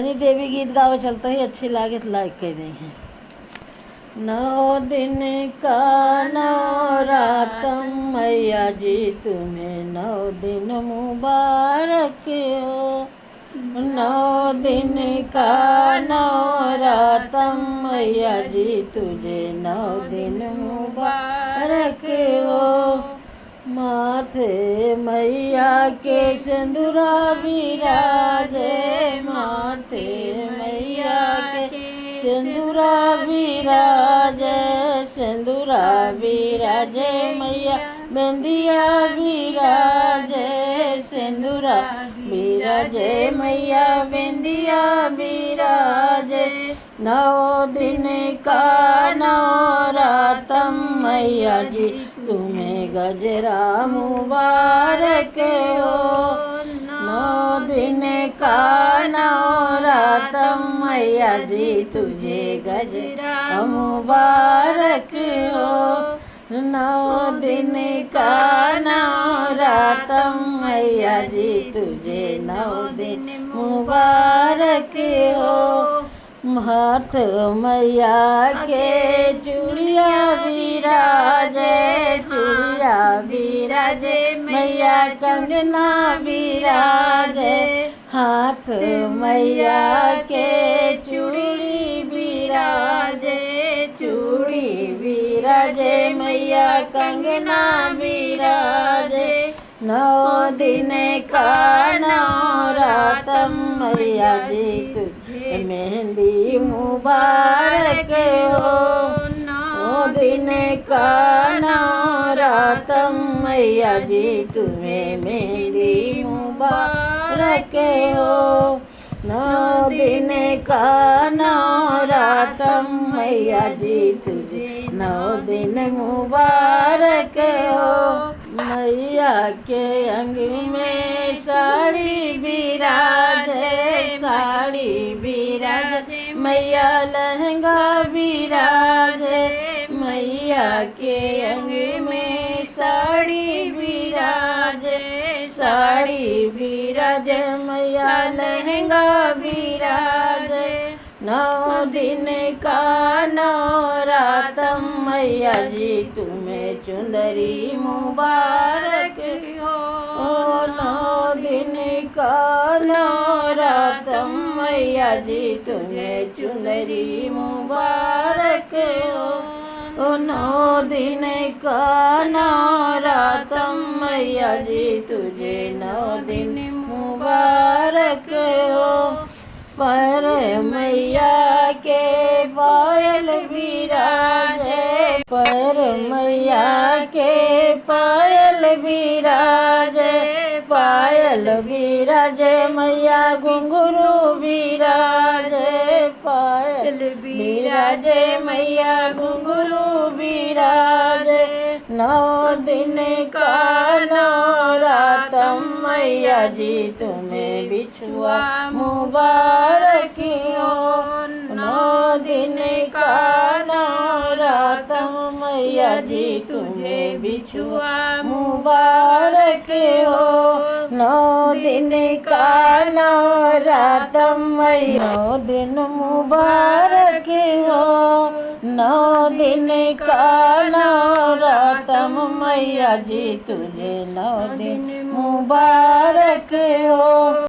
देवी गीत गावे चलते ही अच्छे लागे तो लाइक कर दी हैं। 9 दिन का नवरातम मैया जी तुम्हें 9 दिन मुबारक हो। 9 दिन का नवरातम मैया जी तुझे 9 दिन मुबारक हो। माथे मैया के सिंदूरा विराजे, माथे मैया के सिंदूरा विराजे, सिंदूरा विराजे मैया बिंदिया विराजे, सिंदूरा विराजे मैया बिंदिया विराजे। 9 दिन का नवरातम मैया जी तुम्हें गजरा मुबारक हो। 9 दिन का नवरातम मैया जी तुझे गजरा मुबारक हो। 9 दिन का नवरातम मैया जी तुझे 9 दिन मुबारक हो। हाथ मैया के चूड़िया विराजे, चूड़िया विराजे मैया कंगना विराजे, हाथ मैया के चूड़ी विराजे, चूड़ी विराजे मैया कंगना विराजे। 9 दिन का नवरातम मैया जी तुझे मेहंदी मुबारक हो। 9 दिन का नवरातम मैया जी तुम्हें मेहंदी मुबारक हो। 9 दिन का नवरातम मैया जी तुझे 9 दिन मुबारक हो। मैया के अंग में साड़ी विराजे, साड़ी विराजे मैया लहंगा विराजे, मैया के अंग में साड़ी विराजे, साड़ी विराजे मैया लहंगा विराजे। 9 दिन का नवरातम मैया जी तुम्हें चुंदरी मुबारक हो। 9 दिन का नवरातम मैया जी तुम्हें चुंदरी मुबारक हो। 9 दिन का नवरातम मैया जी तुझे 9 दिन मुबारक हो। पर मैया के पायल विराजे, पर मैया के पायल विराजे, पायल विराजे मैया घुंघरू विराजे, पायल विराजे मैया घुंघरू विराजे। 9 दिन का नवरातम मैया जी तुम्हें बिछुआ मुबारक हो। 9 दिन का नवरातम मैया जी तुझे बिछुआ मुबारक हो। 9 दिन का नवरातम मैया 9 दिन मुबारक हो। 9 दिन का नवरातम मैया जी तुझे 9 दिन मुबारक हो।